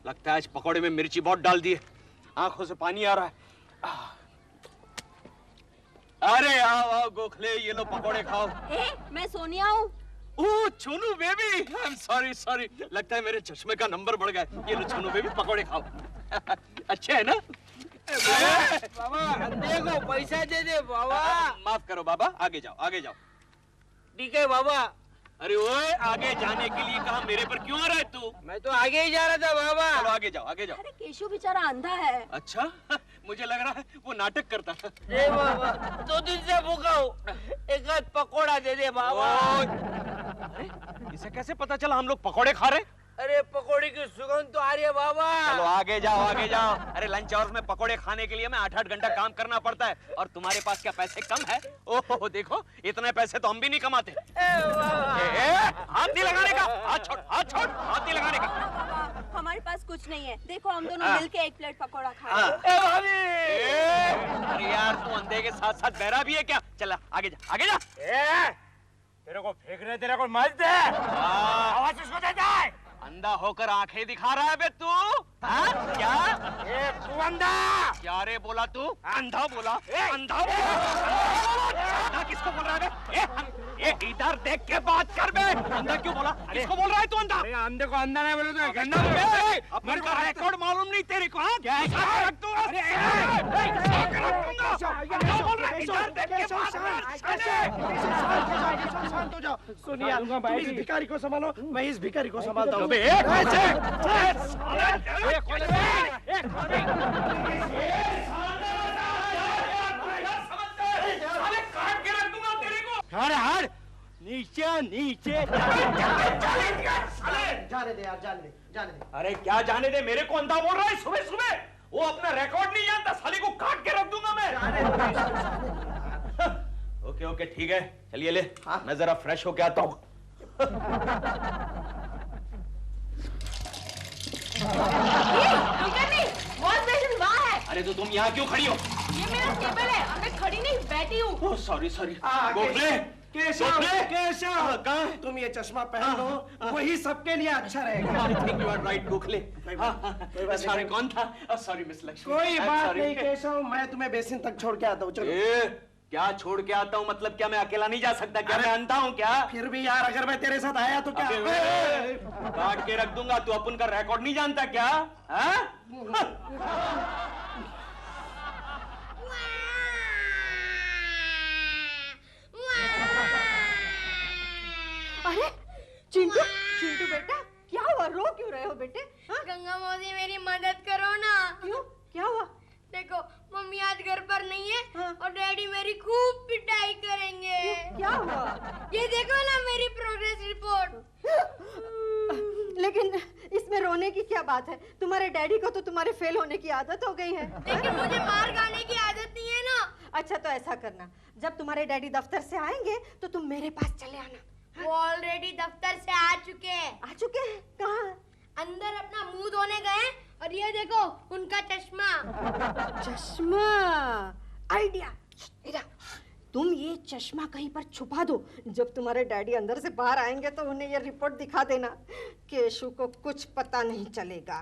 लगता है आज पकौड़े में मिर्ची बहुत डाल दी है, आंखों से पानी आ रहा है। अरे आओ आओ गोखले, ये लो पकौड़े खाओ। मैं सोनिया हूँ। Oh Chhonu baby, I am sorry sorry, लगता है मेरे चश्मे का नंबर बढ़ गया। ये लो छोनू बेबी पकौड़े खाओ। अच्छे है ना? बाबा अंधे को पैसा दे दे बाबा। माफ करो बाबा, आगे जाओ आगे जाओ। ठीक है बाबा। अरे ओए, आगे जाने के लिए कहा, मेरे पर क्यों आ रहा है तू? मैं तो आगे ही जा रहा था बाबा। चलो आगे जाओ आगे जाओ। अरे केशु बेचारा अंधा है। अच्छा, मुझे लग रहा है वो नाटक करता था। ए बाबा, 2 दिन से भूखा हूँ, एक आध पकोड़ा दे दे बाबा। अरे इसे कैसे पता चला हम लोग पकौड़े खा रहे? अरे पकोड़े की सुगंध तो आ रही है बाबा। चलो आगे जाओ आगे जाओ। अरे लंच आवर्स में पकौड़े खाने के लिए मैं 8-8 घंटा काम करना पड़ता है, और तुम्हारे पास क्या पैसे कम है? ओहो देखो, इतने पैसे तो हम भी नहीं कमाते। हाथ नहीं लगाने का, हाथ छोड़ हाथ छोड़, हाथ नहीं लगाने का। पापा, हमारे पास कुछ नहीं है, देखो हम दोनों मिलके एक प्लेट पकौड़ा खाए। अरे यार तू अंधे के साथ साथ बहरा भी है क्या? चला आगे जा आगे जा। तेरे को फेंक रहे, तेरे को मत दे। आवाज उसको देता है। अंधा होकर आंखें दिखा रहा है बे तू? हाँ? क्या? तू अंधा? क्या रे बोला तू? अंधा बोला? अंधा अंधा किसको बोल रहा है बे? इधर देख के बात कर बे। अंधा क्यों बोला? किसको बोल रहा है तू अंधा? अरे अंधे को अंधा नहीं बोले तो गंदा अपन का रिकॉर्ड मालूम नहीं तेरे को? हाँ? क्या रख दूंगा? शांत हो जाओ। सुनिए, तुम इस भिखारी को संभालो, मैं इस भिखारी को संभालता हूँ। हट नीचे नीचे। जाने दे यार, जाने दे जाने दे। अरे क्या जाने दे, मेरे को अंधा बोल रहा है सुबह सुबह? वो अपना रिकॉर्ड नहीं जानता, साले को काट के रख दूंगा मैं। ओके ओके ठीक है, चलिए ले। मैं जरा फ्रेश होके आता हूँ। अरे तो तुम यहाँ क्यों खड़ी हो? ये मेरा टेबल है, मैं खड़ी नहीं बैठी हूँ। Sorry sorry. गोखले, केशव, कहाँ है? तुम ये चश्मा पहन लो, वही सबके लिए अच्छा रहेगा। I think you are right Gokhale. Sorry कौन था? Sorry miss Lakshmi. कोई बात नहीं केशव, मैं तुम्हें बेसिन तक छोड़ के आता हूँ। चलो। क्या छोड़ के आता हूँ मतलब? क्या मैं अकेला नहीं जा सकता? क्या मैं अंधा हूँ क्या? फिर भी यार, अगर मैं तेरे साथ आया तो क्या? काट के रख दूंगा। तू अपन का रिकॉर्ड नहीं जानता क्या? अरे चिंटू, चिंटू बेटा क्या हुआ? रो क्यों रहे हो बेटे? गंगा मौसी मेरी मदद करो ना। क्यों, क्या हुआ? देखो मम्मी आज घर पर नहीं है। हाँ। और डैडी मेरी खूब पिटाई करेंगे। क्या हुआ? ये देखो ना मेरी प्रोग्रेस रिपोर्ट। लेकिन इसमें रोने की क्या बात है? तुम्हारे डैडी को तो तुम्हारे फेल होने की आदत हो गई है। लेकिन मुझे मार खाने की आदत नहीं है ना। अच्छा तो ऐसा करना, जब तुम्हारे डैडी दफ्तर से आएंगे तो तुम मेरे पास चले आना। वो ऑलरेडी दफ्तर से आ चुके हैं। आ चुके हैं? कहाँ? अंदर अपना मुंह धोने गए, और ये देखो उनका चश्मा। चश्मा, आइडिया। तुम ये चश्मा कहीं पर छुपा दो, जब तुम्हारे डैडी अंदर से बाहर आएंगे तो उन्हें ये रिपोर्ट दिखा देना। केशु को कुछ पता नहीं चलेगा।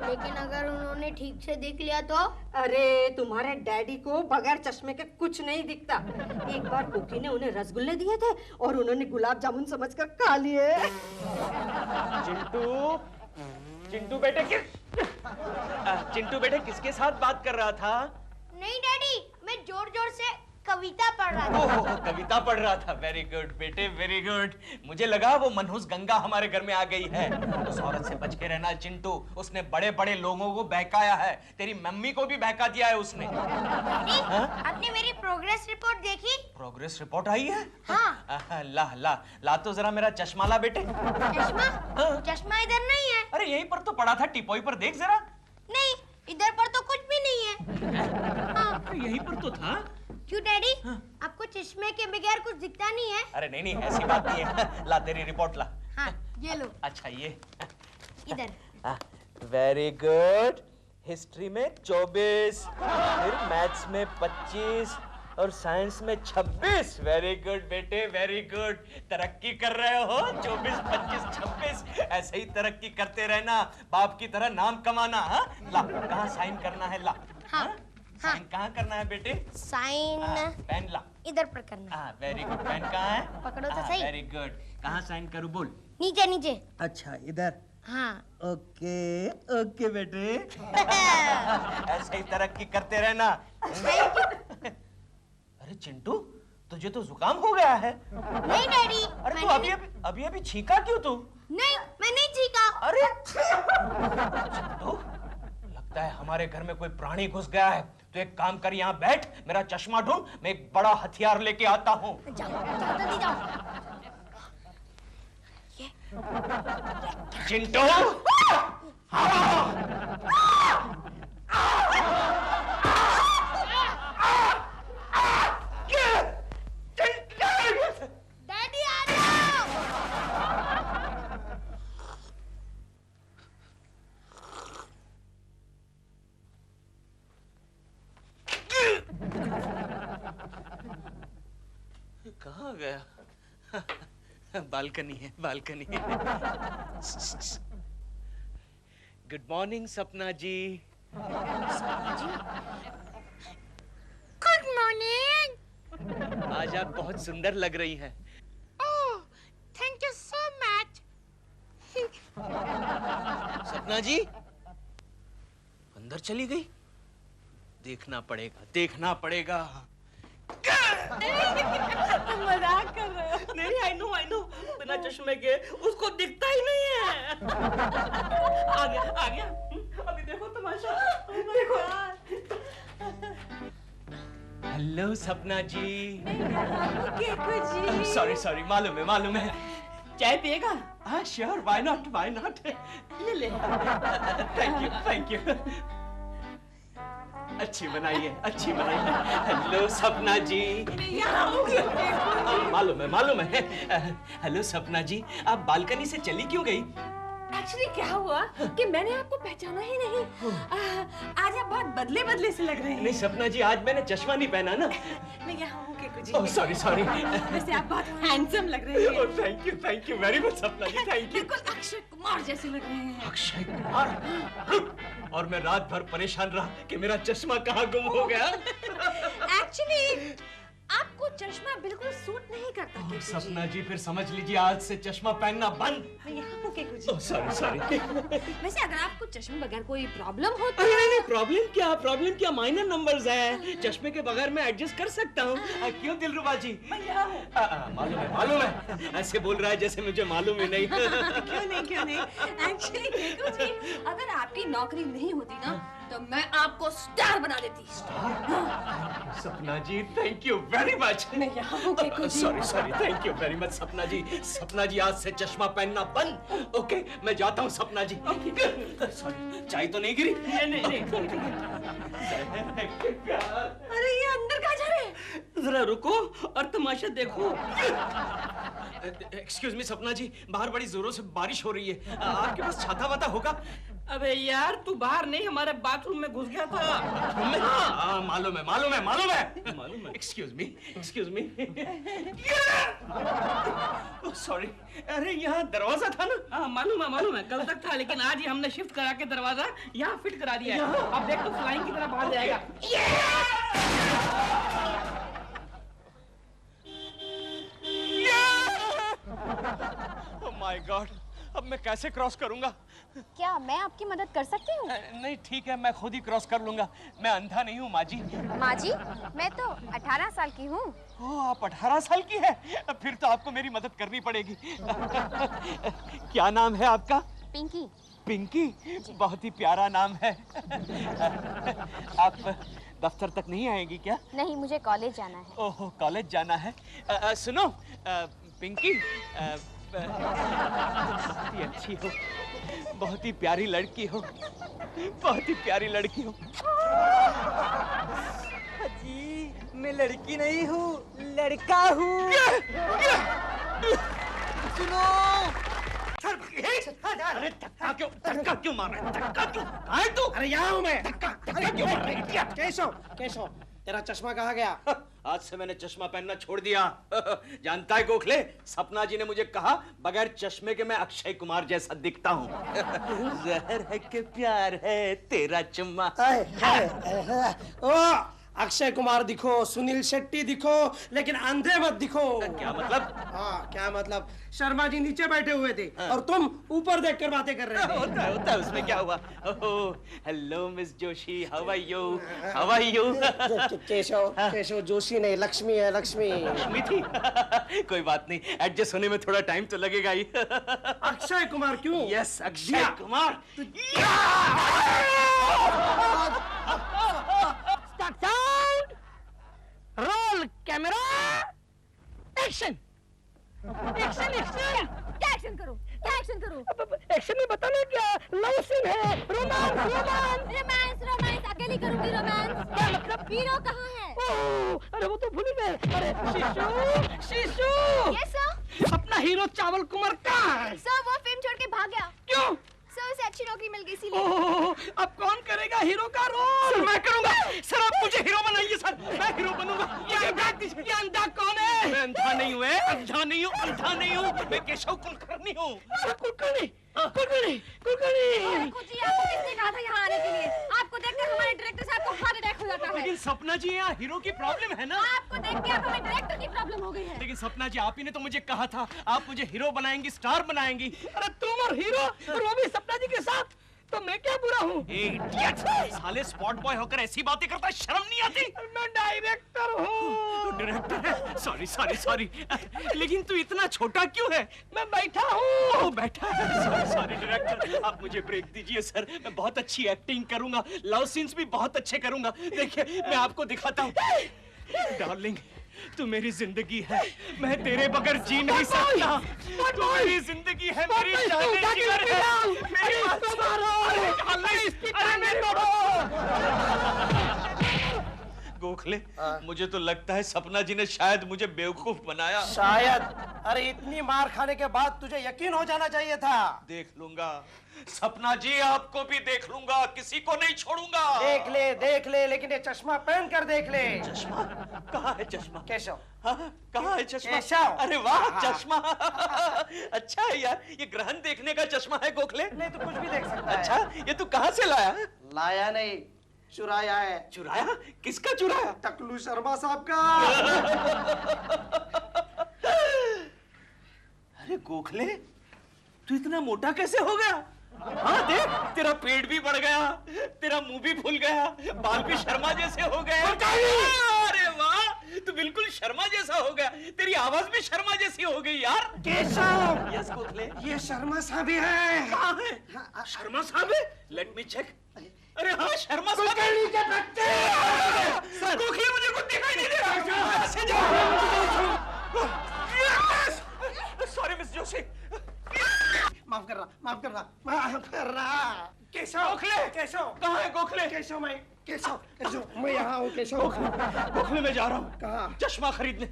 लेकिन अगर उन्होंने ठीक से देख लिया तो? अरे तुम्हारे डैडी को बगैर चश्मे के कुछ नहीं दिखता। एक बार कुकी ने उन्हें रसगुल्ले दिए थे और उन्होंने गुलाब जामुन समझकर खा लिए। चिंटू बेटे किसके साथ बात कर रहा था? नहीं डैडी, मैं जोर जोर से कविता पढ़ रहा था। ओह कविता पढ़ रहा था। वेरी गुड बेटे वेरी गुड। मुझे लगा वो मनहूस गंगा हमारे घर में आ गई है। उस औरत से बच के रहना चिंटू, उसने बड़े बड़े लोगों को बहकाया है। तेरी मम्मी को भी बहका दिया है उसने। डैडी, आपने मेरी प्रोग्रेस रिपोर्ट देखी? प्रोग्रेस रिपोर्ट आई है? हाँ। ला ला ला तो जरा मेरा चश्मा ला बेटे। चश्मा? चश्मा इधर नहीं है। अरे यहीं पर तो पड़ा था, टिपोई पर देख जरा। नहीं, इधर पर तो कुछ भी नहीं है। हाँ। यहीं पर तो था। क्यों डैडी? आपको चश्मे के बगैर कुछ दिखता नहीं है? अरे नहीं नहीं ऐसी बात नहीं है। ला तेरी रिपोर्ट ला। हाँ, ये लो। अच्छा ये इधर। Very good. हिस्ट्री में 24, फिर मैथ्स में 25, और साइंस में 26। वेरी गुड बेटे, वेरी गुड। तरक्की कर रहे हो। 24, 25, 26 ऐसे ही तरक्की करते रहना, बाप की तरह नाम कमाना। हाँ, ला कहाँ साइन करना है? ला हाँ, साइन कहाँ करना है बेटे? साइन पेन ला। इधर पर करना। हाँ, वेरी गुड। पेन कहाँ है? पकड़ो तो सही। Very good. कहाँ साइन करूँ बोल? नीचे नीचे। अच्छा इधर। हाँ। ओके ओके बेटे। ऐसे ही तरक्की करते रहना। अरे चिंटू, तुझे तो जुकाम हो गया है। नहीं डैडी। अरे तू अभी छींका क्यों तू? नहीं, मैं नहीं छींका। अरे चिंटू, लगता है हमारे घर में कोई प्राणी घुस गया है। तो एक काम कर, यहाँ बैठ, मेरा चश्मा ढूंढ, मैं एक बड़ा हथियार लेके आता हूँ। जाओ जाओ जल्दी जाओ। चिंटू, डैडी आ जाओ। कहाँ गया? बालकनी है, बालकनी है। गुड मॉर्निंग सपना जी। Good morning. आज आप बहुत सुंदर लग रही हैं। ओह, thank you so much. Sapna जी अंदर चली गई। देखना पड़ेगा, देखना पड़ेगा। मजाक कर रहे हो? नहीं, आई नो, बिना चश्मे के उसको दिखता ही नहीं है। आ गया। अभी देखो तमाशा, देखो। हेलो सपना जी। केकू जी। सॉरी, मालूम है। चाय पिएगा? हाँ श्योर, व्हाई नॉट। ले ले। Thank you. अच्छी बनाइए। हेलो सपना जी। मालूम है। हेलो सपना जी, आप बालकनी से चली क्यों गई? एक्चुअली क्या हुआ कि मैंने आपको पहचाना ही नहीं। आज आप बहुत बदले से लग रहे हैं। नहीं सपना जी, आज मैंने चश्मा नहीं पहना ना। मैं यहाँ हूँ केकू जी। Oh sorry. वैसे आप बहुत हैंडसम लग रहे हैं। Thank you very much Sapna ji, thank you. बिल्कुल अक्षय कुमार जैसे लग रहे हैं। अक्षय कुमार? और मैं रात भर परेशान रहा कि मेरा चश्मा कहाँ गुम हो गया। एक्चुअली आपको चश्मा बिल्कुल सूट नहीं करता केकू जी। सपना जी फिर समझ लीजिए आज से चश्मा पहनना बंद। मैं यहाँ हूँ केकू जी। सॉरी। वैसे अगर आपको चश्मे बगैर कोई प्रॉब्लम हो तो नहीं, प्रॉब्लम क्या माइनर नंबर्स है। चश्मे के बगैर मैं एडजस्ट कर सकता हूँ। क्यों दिलरुबा जी? मैं यहाँ हूँ। मालूम है। ऐसे बोल रहा है जैसे मुझे मालूम ही नहीं। क्यों नहीं। एक्चुअली केकू जी, अगर आपकी नौकरी नहीं होती ना तो मैं आपको स्टार बना देती। Sapna ji thank you very much. मैं यहाँ हूँ Keku ji. Sorry thank you very much Sapna ji आज से चश्मा पहनना बंद। ओके मैं जाता हूँ सपना जी। सॉरी चाय तो नहीं गिरी? नहीं। अरे ये अंदर कहाँ जा रहे हैं? जरा रुको और तमाशा देखो। एक्सक्यूज मी सपना जी, बाहर बड़ी जोरों से बारिश हो रही है, आपके पास छाता वाता होगा? अबे यार तू बाहर नहीं हमारे बाथरूम में घुस गया था। हाँ मालूम है। Excuse me. सॉरी, अरे यहाँ दरवाजा था ना? हाँ मालूम है कल तक था, लेकिन आज ही हमने शिफ्ट करा के दरवाजा यहाँ फिट करा दिया है। अब देख तो फ्लाइंग की तरह बाहर जाएगा। ओह माय गॉड, अब मैं कैसे क्रॉस करूंगा? क्या मैं आपकी मदद कर सकती हूँ? नहीं ठीक है, मैं खुद ही क्रॉस कर लूंगा। मैं अंधा नहीं हूँ माँ जी। माँ जी, मैं तो 18 साल की हूँ। ओह आप 18 साल की है? फिर तो आपको मेरी मदद करनी पड़ेगी। क्या नाम है आपका? पिंकी। पिंकी? बहुत ही प्यारा नाम है। आप दफ्तर तक नहीं आएगी क्या? नहीं, मुझे कॉलेज जाना है। ओह कॉलेज जाना है। सुनो पिंकी, बहुत ही अच्छी हो, बहुत ही प्यारी लड़की हो, बहुत ही प्यारी लड़की हो। जी मैं लड़की नहीं हूँ, लड़का हूँ। सुनो। अरे धक्का क्यों मार रहा है? धक्का क्यों? आए तू? अरे यहाँ हूँ मैं। धक्का क्यों मार रहा है? केशव, तेरा चश्मा कहाँ गया? आज से मैंने चश्मा पहनना छोड़ दिया। जानता है गोखले, सपना जी ने मुझे कहा बगैर चश्मे के मैं अक्षय कुमार जैसा दिखता हूँ। जहर है कि प्यार है तेरा चुम्मा। ओ अक्षय कुमार दिखो, सुनील शेट्टी दिखो, लेकिन अंधे मत दिखो। क्या मतलब? हाँ क्या मतलब, शर्मा जी नीचे बैठे हुए थे और तुम ऊपर देखकर बातें कर रहे थे। होता है, उसमें क्या हुआ? Hello miss Joshi, how are you? How are you? Keshav Joshi नहीं, लक्ष्मी है, लक्ष्मी। लक्ष्मी थी? कोई बात नहीं, एडजस्ट होने में थोड़ा टाइम तो लगेगा ही। अक्षय कुमार क्यों? Yes, Akshay Kumar. Sound roll camera action. Action action. क्या एक्शन करूं? क्या एक्शन करूं? एक्शन में बताना क्या, लव सीन है, रोमांस रोमांस। रोमांस रोमांस अकेली करूंगी रोमांस। क्या मतलब? हीरो कहाँ है? ओह, अरे वो तो भूल गए। अरे शीशु शीशु। Yes sir. अपना हीरो चावल कुमार कहाँ है? सर वो फिल्म छोड़ के भाग गया। क्यों? सर उसे अच्छी नौकरी मिल गई इसीलिए। ओह, अब कौन करेगा हीरो का रोल? सर मैं करूंगा। सर आप मुझे हीरो बनाइए सर, मैं हीरो बनूंगा। ये अंधा कौन है? मैं अंधा नहीं हूँ, अंधा नहीं हूँ, अंधा नहीं हूँ। मैं केशव कुलकर्णी हूँ। कुलकर्णी कुलकर्णी कुलकर्णी। जी आपको किसने कहा था यहाँ आने के लिए? आपको देखकर हमारे डायरेक्टर साहब को हार्ट अटैक हो जाता है। लेकिन सपना जी, यहाँ हीरो की प्रॉब्लम है ना। आपको देख के अब हमें डायरेक्टर की प्रॉब्लम हो गई है। लेकिन सपना जी, आप ही ने तो मुझे कहा था आप मुझे हीरो बनाएंगी, स्टार बनाएंगी। अरे तुम और हीरो और वो भी सपना जी के साथ, तो मैं क्या बुरा हूँ? इडियट! साले स्पॉट बॉय होकर ऐसी बातें करता है, शर्म नहीं आती? मैं डायरेक्टर हूँ। डायरेक्टर है? Sorry sorry sorry. लेकिन तू इतना छोटा क्यों है? मैं बैठा हूँ। ओ बैठा है। सॉरी सॉरी डायरेक्टर, आप मुझे ब्रेक दीजिए सर। मैं बहुत अच्छी एक्टिंग करूंगा, लव सीन्स भी बहुत अच्छे करूंगा। देखिए मैं आपको दिखाता हूँ। डार्लिंग, तू मेरी जिंदगी है, मैं तेरे बगैर जी नहीं सकता। तू मेरी जिंदगी है, मेरी जान जिगर है, मेरी गोखले, मुझे तो लगता है सपना जी ने शायद मुझे बेवकूफ बनाया। शायद? अरे इतनी मार खाने के बाद तुझे यकीन हो जाना चाहिए था। देख लूंगा सपना जी, आपको भी देख लूंगा, किसी को नहीं छोड़ूंगा। देख ले, लेकिन ये चश्मा पहन कर देख ले। चश्मा? कहाँ है चश्मा? केशव। हाँ, कहाँ है चश्मा? केशव। अरे वाह, चश्मा। अच्छा है यार, ये ग्रहण देखने का चश्मा है गोखले। नहीं तो कुछ भी देख सकता है। अच्छा, ये तू कहाँ से लाया? लाया नहीं, चुराया है। चुराया? किसका चुराया? टकलू शर्मा साहब का। अरे गोखले, तू इतना मोटा कैसे हो गया? हाँ देख, तेरा पेट भी बढ़ गया, तेरा मुंह भी फूल गया, बाल भी शर्मा जैसे हो गए। अरे वाह, तू बिल्कुल शर्मा जैसा हो गया, तेरी आवाज भी शर्मा जैसी हो गई यार। केशव। यस गोखले। ये शर्मा साहब ही है। कहाँ है? शर्मा साहब है? Let me check. अरे हाँ, शर्मा साहब। सर गोखले, मुझे कुछ दिखाई नहीं दे रहा। ऐसे जाओ। Sorry miss Joshi. माफ कर रहा। केशव। गोखले। केशव। कहाँ है गोखले? केशव मैं यहाँ हूँ। केशव। गोखले मैं जा रहा हूँ। कहाँ? चश्मा खरीदने।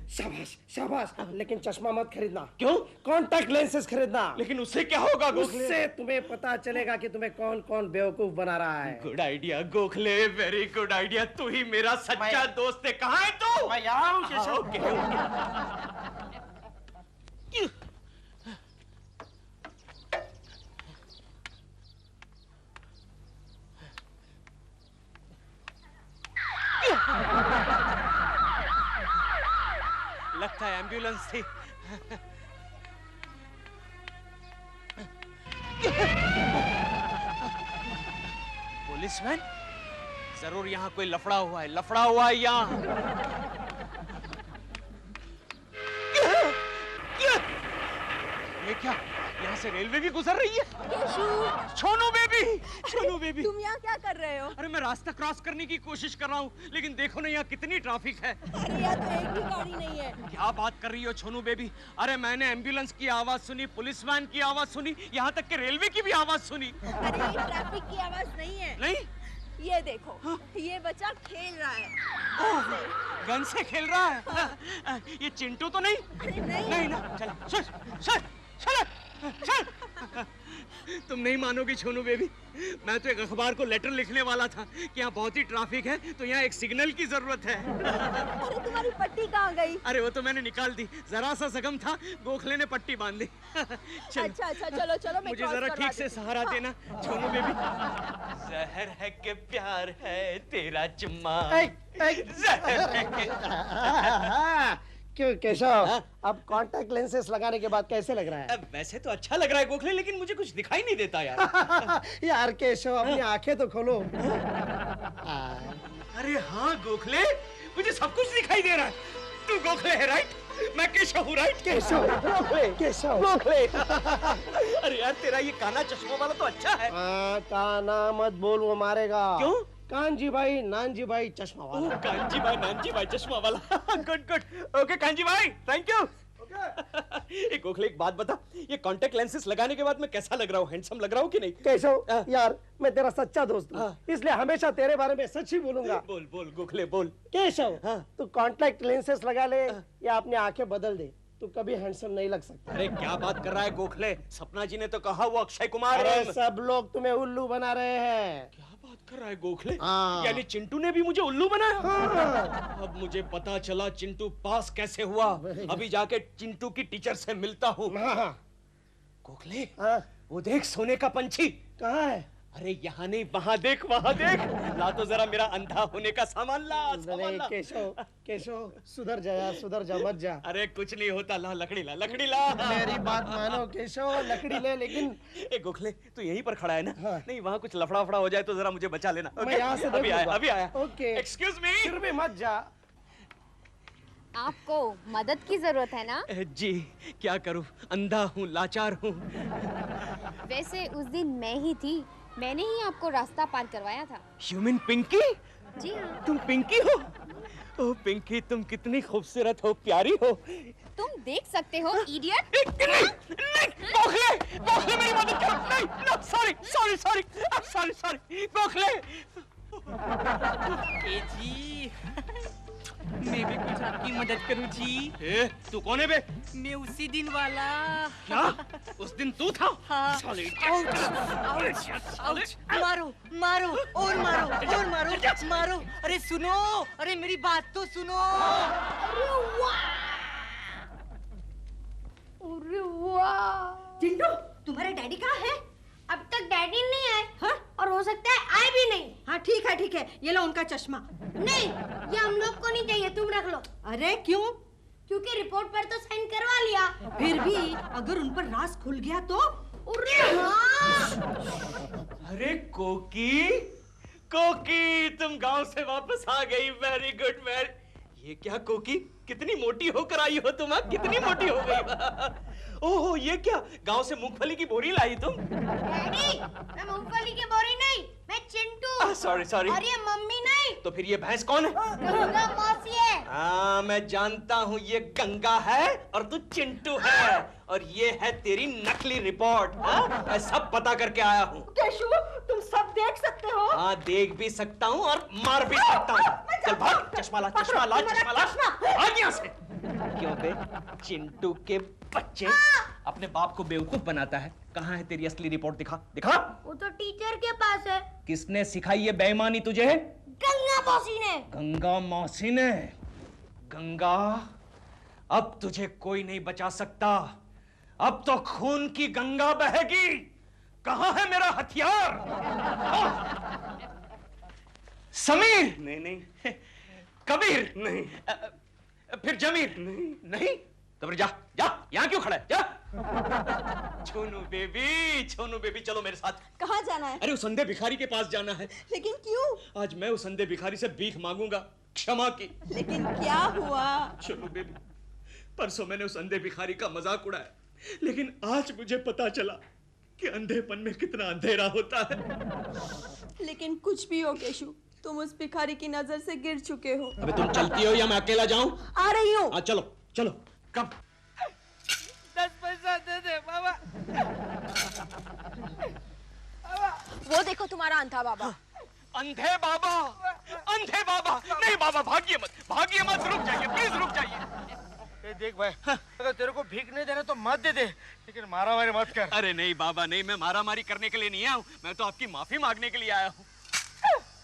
शाबाश, लेकिन चश्मा मत खरीदना। क्यों? कॉन्टैक्ट लेंसेज खरीदना। लेकिन उससे क्या होगा गोखले? उससे तुम्हें पता चलेगा कि तुम्हें कौन कौन बेवकूफ बना रहा है। Good idea Gokhale, very good idea. तू ही मेरा सच्चा दोस्त है। कहाँ है तू? मैं यहाँ हूँ केशव। ओके। लगता है एम्बुलेंस थी। पुलिसमैन? जरूर यहाँ कोई लफड़ा हुआ है, लफड़ा हुआ है यहाँ। ये क्या? यहाँ से रेलवे भी गुजर रही है? छोनू बेबी। तुम यहाँ क्या कर रहे हो? अरे मैं रास्ता क्रॉस करने की कोशिश कर रहा हूँ, लेकिन देखो ना यहाँ कितनी ट्रैफिक है। अरे यहाँ तो एक भी गाड़ी नहीं है। क्या बात कर रही हो छोनू बेबी? अरे मैंने एम्बुलेंस की आवाज सुनी, पुलिसमैन की आवाज सुनी, यहाँ तक कि रेलवे की भी आवाज सुनी। अरे ये ट्रैफिक की आवाज नहीं है। नहीं? ये देखो, ये बच्चा खेल रहा है। गन से खेल रहा है? ये चिंटू तो नहीं? अरे नहीं। नहीं ना, चल चल चल चल चल। तुम नहीं मानोगी छोनू बेबी, मैं तो एक अखबार को लेटर लिखने वाला था कि यहाँ बहुत ही ट्रैफिक है, तो यहाँ एक सिग्नल की जरूरत है। अरे तुम्हारी पट्टी कहाँ गई? अरे वो तो मैंने निकाल दी, जरा सा जख्म था, गोखले ने पट्टी बांध दी। अच्छा चलो चलो, मैं मुझे क्रॉस जरा करवा ठीक से देती हूँ। सहारा देना छोनू बेबी। जहर है कि प्यार है तेरा चुम्मा, जहर है कि... क्यों केशव, अब कांटेक्ट लेंसेस लगाने के बाद कैसे लग रहा है? वैसे तो अच्छा लग रहा है गोखले, लेकिन मुझे कुछ दिखाई नहीं देता यार। यार केशव, अपनी आंखें तो खोलो। अरे हाँ गोखले, मुझे सब कुछ दिखाई दे रहा है। तू गोखले है राइट, मैं केशव हूँ राइट। केशव, गोखले, केशव, गोखले। अरे यार तेरा ये काना चश्मा वाला तो अच्छा है। काना मत बोल, वो मारेगा। क्यों? कांजी भाई, नानजी भाई, चश्मा वाला। कांजी भाई, नानजी भाई, चश्मा वाला। गुड गुड, ओके कांजी भाई, थैंक यू। एक गोखले एक बात बता, ये कांटेक्ट लेंसेस लगाने के बाद मैं कैसा लग रहा हूँ? हैंडसम लग रहा हूँ कि नहीं? केशव यार, मैं तेरा सच्चा दोस्त हूँ, इसलिए हमेशा तेरे बारे में सच ही बोलूंगा। बोल बोल गोखले बोल। केशव, तू कांटेक्ट लेंसेस लगा ले या अपनी आंखें बदल दे, तू कभी हैंडसम नहीं लग सकता। अरे क्या बात कर रहा है गोखले, सपना जी ने तो कहा वो अक्षय कुमार अरे है। सब लोग तुम्हें उल्लू बना रहे हैं। क्या बात कर रहा है गोखले? हाँ। यानी चिंटू ने भी मुझे उल्लू बनाया? हाँ। अब मुझे पता चला चिंटू पास कैसे हुआ। अभी जाके चिंटू की टीचर से मिलता हूँ। हाँ। गोखले, हाँ। वो देख सोने का पंछी। कहाँ है? अरे यहाँ नहीं, वहाँ देख, वहाँ देख। ला तो जरा मेरा अंधा होने का सामान ला, सामान ला। केशव, केशव, सुधर जा यार, सुधर जा, मत जा। अरे कुछ नहीं होता, ला लकड़ी ला, लकड़ी ला। मेरी बात मानो केशव, लकड़ी ले, लेकिन ए गोखले, तू यहीं पर खड़ा है ना? हाँ। नहीं, वहाँ कुछ लफड़ा वफड़ा हो जाए तो जरा मुझे बचा लेना। मैं यहाँ से अभी आया, देखूंगा। अभी आया। ओके। Excuse me. फिर भी मत जा। आपको मदद की जरूरत है ना? जी, क्या करूं, अंधा हूँ, लाचार हूँ। वैसे उस दिन मैं ही थी, मैंने ही आपको रास्ता पार करवाया था। You mean Pinky? जी हाँ। तुम पिंकी हो? ओह पिंकी, तुम कितनी खूबसूरत हो, प्यारी हो। तुम देख सकते हो इडियट। नहीं, गोखले, गोखले मेरी मदद करो। नहीं, no, sorry, sorry, sorry, sorry, sorry, Gokhale. जी मैं भी कुछ आपकी मदद करूं जी। ए, तू कौन है बे? मैं उसी दिन वाला। क्या? उस दिन तू था? हाँ। साले। आउच, आउच, मारो, मारो, और मारो, और मारो, मारो। अरे सुनो, अरे मेरी बात तो सुनो। अरे वाह! चिंटू, तुम्हारे डैडी कहाँ है? अब तक डैडी नहीं आए। हाँ? और हो सकता है आए भी नहीं। हाँ ठीक है ठीक है, ये लो उनका चश्मा। नहीं, ये हम लोग को नहीं चाहिए, तुम रख लो। अरे क्यों? क्योंकि रिपोर्ट पर तो साइन करवा लिया। फिर भी अगर उन पर राज खुल गया तो? अरे हाँ! अरे कोकी, कोकी, तुम गांव से वापस आ गई। Very good, very. ये क्या कोकी, कितनी मोटी होकर आई हो तुम? कितनी मोटी हो गई? ओहो, ये क्या, गांव से मूंगफली की बोरी लाई तुम? डैडी, मैं मूंगफली की बोरी नहीं, मैं चिंटू। Sorry sorry. और ये मम्मी नहीं। तो फिर ये भैंस कौन है? गंगा मौसी है। हाँ, मैं जानता हूँ, ये गंगा है और तू चिंटू है, और ये है तेरी नकली रिपोर्ट। हाँ, मैं सब पता करके आया हूँ। केशु, तुम सब देख सकते हो? हाँ, देख भी सकता हूँ और मार भी सकता हूँ। चल भाग, चश्मा ला, चश्मा ला, चश्मा ला, भाग यहाँ से। क्यों बे, चिंटू के बच्चे अपने बाप को बेवकूफ बनाता है। कहाँ है तेरी असली रिपोर्ट? दिखा, दिखा। वो तो टीचर के पास है। किसने सिखाई ये बेईमानी तुझे? गंगा मौसी ने। गंगा मौसी ने? गंगा, अब तुझे कोई नहीं बचा सकता। अब तो खून की गंगा बहेगी। कहाँ है मेरा हथियार? समीर? नहीं नहीं। कबीर? नहीं। फिर जमीर? नहीं नहीं। तो फिर जा, जा, यहाँ क्यों खड़ा है? जा। छोनू बेबी, छोनू बेबी, चलो मेरे साथ। कहाँ जाना है? अरे उस अंधे भिखारी के पास जाना है। लेकिन क्यों? आज मैं उस अंधे भिखारी से भीख मांगूंगा, क्षमा की। लेकिन क्या हुआ? चलो बेबी, परसों मैंने उस अंधे भिखारी का मजाक उड़ाया, लेकिन आज मुझे पता चला कि अंधेपन में कितना अंधेरा होता है। लेकिन कुछ भी हो केशु, तुम उस भिखारी की नजर से गिर चुके हो। अबे तुम चलती हो या मैं अकेला जाऊं? आ रही हूँ। हाँ चलो, चलो। कब? 10 पैसा दे दे बाबा। वो देखो तुम्हारा अंधा बाबा। अंधे बाबा, अंधे बाबा। नहीं बाबा, भागिए मत, भागिए मत, रुक जाइए, प्लीज रुक जाइए। ए देख भाई, अगर तेरे को भीख नहीं देना तो मत दे दे, लेकिन मारा मारी मत कर। अरे नहीं बाबा नहीं, मैं मारामारी करने के लिए नहीं आया हूँ, मैं तो आपकी माफी मांगने के लिए आया हूँ।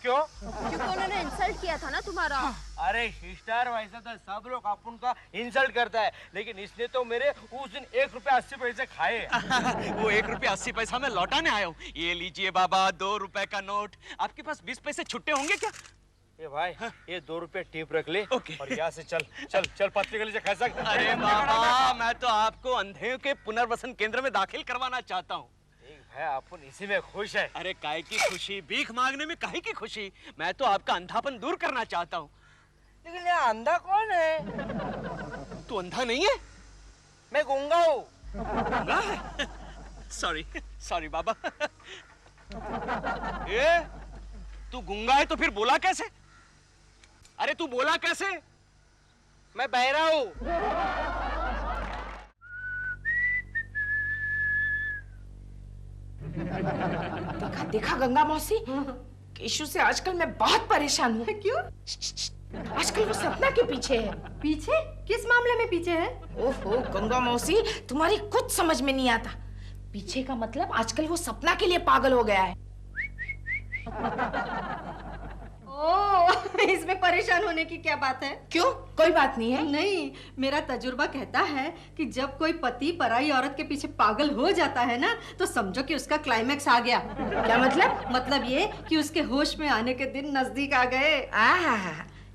क्यों? क्योंकि उन्होंने इंसल्ट किया था ना तुम्हारा। अरे सिस्टर, वैसा तो सब लोग अपन का इंसल्ट करता है, लेकिन इसने तो मेरे उस दिन 1 रुपया 80 पैसे खाए। वो 1 रुपया 80 पैसा मैं लौटाने आया हूँ। ये लीजिए बाबा 2 रुपए का नोट। आपके पास 20 पैसे छुट्टे होंगे क्या? ये भाई, ये 2 रुपए टिप रख ले। ओके। और यहाँ से चल चल चल, पत्नी गली से खा सकते। अरे बाबा, मैं तो आपको अंधे के पुनर्वसन केंद्र में दाखिल करवाना चाहता हूँ। भाई अपन इसी में खुश है। अरे काहे की खुशी, भीख मांगने में काहे की खुशी? मैं तो आपका अंधापन दूर करना चाहता हूँ। लेकिन ये अंधा कौन है? तू अंधा नहीं है? मैं गूंगा हूँ। सॉरी सॉरी बाबा। ये तू गूंगा है तो फिर बोला कैसे? अरे तू बोला कैसे? मैं बहरा हूँ। देखा देखा गंगा मौसी, केशु से आजकल मैं बहुत परेशान हूँ। क्यों? आजकल वो सपना के पीछे है। पीछे? किस मामले में पीछे है? ओहो गंगा मौसी, तुम्हारी कुछ समझ में नहीं आता। पीछे का मतलब आजकल वो सपना के लिए पागल हो गया है। ओह, इसमें परेशान होने की क्या बात है? क्यों? कोई बात नहीं है। नहीं, मेरा तजुर्बा कहता है कि जब कोई पति पराई औरत के पीछे पागल हो जाता है ना, तो समझो कि उसका क्लाइमेक्स आ गया। क्या मतलब? मतलब ये कि उसके होश में आने के दिन नजदीक आ गए।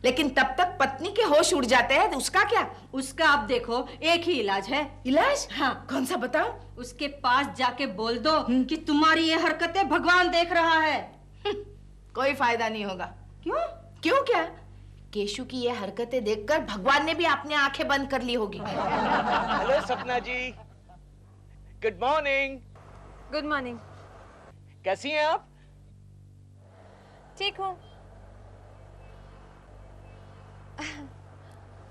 लेकिन तब तक पत्नी के होश उड़ जाते हैं, तो उसका क्या? उसका आप देखो, एक ही इलाज है। इलाज? हाँ। कौन सा बताओ? उसके पास जाके बोल दो कि तुम्हारी ये हरकतें भगवान देख रहा है। कोई फायदा नहीं होगा। क्यों? क्यों क्या? केशु की ये हरकतें देखकर भगवान ने भी अपनी आंखें बंद कर ली होगी। हेलो सपना जी, गुड मॉर्निंग। Good morning. कैसी हैं आप? ठीक हूँ।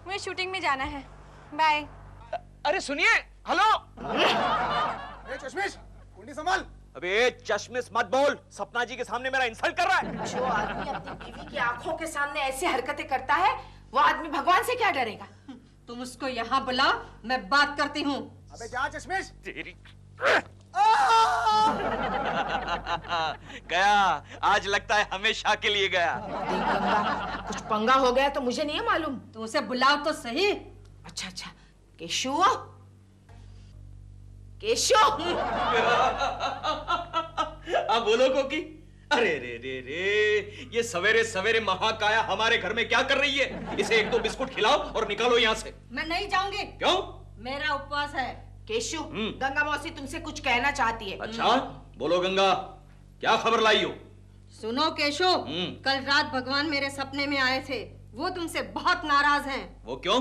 मुझे शूटिंग में जाना है, बाय। अरे सुनिए, हेलो। चश्मिश, कुंडी संभाल। अबे चश्मिश मत बोल, सपना जी के सामने मेरा इंसल्ट कर रहा है। जो आदमी अपनी बीवी की आंखों के सामने ऐसी हरकतें करता है, वो आदमी भगवान से क्या डरेगा? तुम उसको यहाँ बुलाओ, मैं बात करती हूँ। अबे जा चश्मिश। तेरी गया, आज लगता है हमेशा के लिए गया। देख गंगा, कुछ पंगा हो गया तो मुझे नहीं है मालूम। तुम उसे बुलाओ तो सही। अच्छा अच्छा, केशु, केशु। अब बोलो कोकी। अरे रे रे रे, ये सवेरे सवेरे महाकाया हमारे घर में क्या कर रही है? इसे 1-2 बिस्कुट खिलाओ और निकालो यहाँ से। मैं नहीं जाऊंगी। क्यों? मेरा उपवास है। केशु, गंगा मौसी तुमसे कुछ कहना चाहती है। अच्छा, बोलो गंगा, क्या खबर लाई हो? सुनो केशु, कल रात भगवान मेरे सपने में आए थे। वो तुमसे बहुत नाराज हैं। वो क्यों?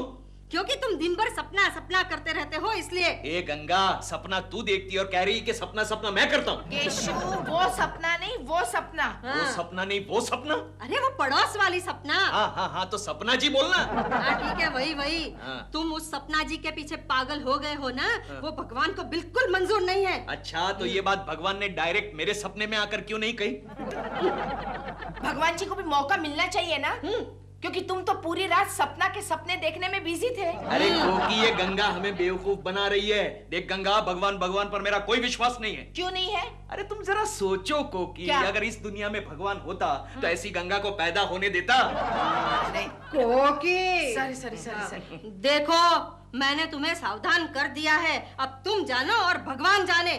क्योंकि तुम दिन भर सपना सपना करते रहते हो, इसलिए। ए गंगा, सपना तू देखती है और कह रही है कि सपना सपना मैं करता हूँ। केशु, वो सपना नहीं, वो सपना। वो सपना नहीं, वो सपना। अरे वो पड़ोस वाली सपना। हाँ हाँ हाँ, तो सपना जी बोलना। हाँ ठीक है, वही वही। हाँ। तुम उस सपना जी के पीछे पागल हो गए हो ना, वो भगवान को बिल्कुल मंजूर नहीं है। अच्छा, तो ये बात भगवान ने डायरेक्ट मेरे सपने में आकर क्यों नहीं कही? भगवान जी को भी मौका मिलना चाहिए ना, क्योंकि तुम तो पूरी रात सपना के सपने देखने में बिजी थे। अरे क्योंकि ये गंगा हमें बेवकूफ बना रही है। देख गंगा, भगवान भगवान पर मेरा कोई विश्वास नहीं है। क्यों नहीं है? अरे तुम जरा सोचो कोकी, अगर इस दुनिया में भगवान होता तो ऐसी गंगा को पैदा होने देता? कोकी, सॉरी सॉरी सॉरी सॉरी। देखो, मैंने तुम्हें सावधान कर दिया है, अब तुम जानो और भगवान जाने।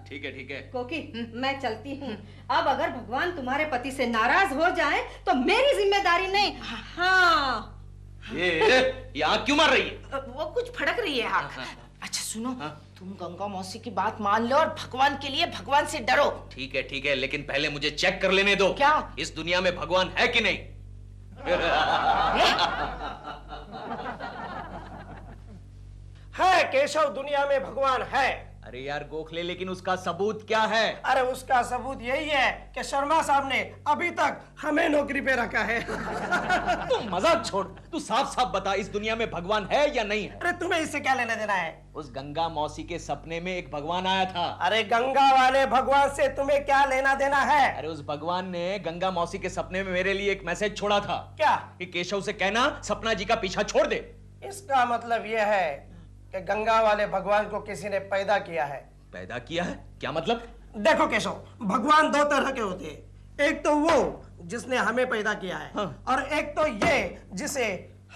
ठीक है ठीक है। कोकी, मैं चलती हूँ। अब अगर भगवान तुम्हारे पति से नाराज हो जाए तो मेरी जिम्मेदारी नहीं। हाँ। ये आँख क्यों मार रही है? वो कुछ फड़क रही है आँख। अच्छा सुनो, तुम गंगा मौसी की बात मान लो और भगवान के लिए भगवान से डरो। ठीक है, लेकिन पहले मुझे चेक कर लेने दो। क्या? इस दुनिया में भगवान है कि नहीं? है केशव, दुनिया में भगवान है। अरे यार गोखले, लेकिन उसका सबूत क्या है? अरे उसका सबूत यही है कि शर्मा साहब ने अभी तक हमें नौकरी पे रखा है। तू मजाक छोड़, तू साफ साफ बता, इस दुनिया में भगवान है या नहीं है? अरे तुम्हें इससे क्या लेना देना है? उस गंगा मौसी के सपने में एक भगवान आया था। अरे गंगा वाले भगवान से तुम्हें क्या लेना देना है? अरे उस भगवान ने गंगा मौसी के सपने में मेरे लिए एक मैसेज छोड़ा था। क्या? कि केशव से कहना सपना जी का पीछा छोड़ दे। इसका मतलब यह है कि गंगा वाले भगवान को किसी ने पैदा किया है। पैदा किया है? क्या मतलब? देखो केशव, भगवान दो तरह के होते हैं। एक तो वो जिसने हमें पैदा किया है, हाँ। और एक तो ये जिसे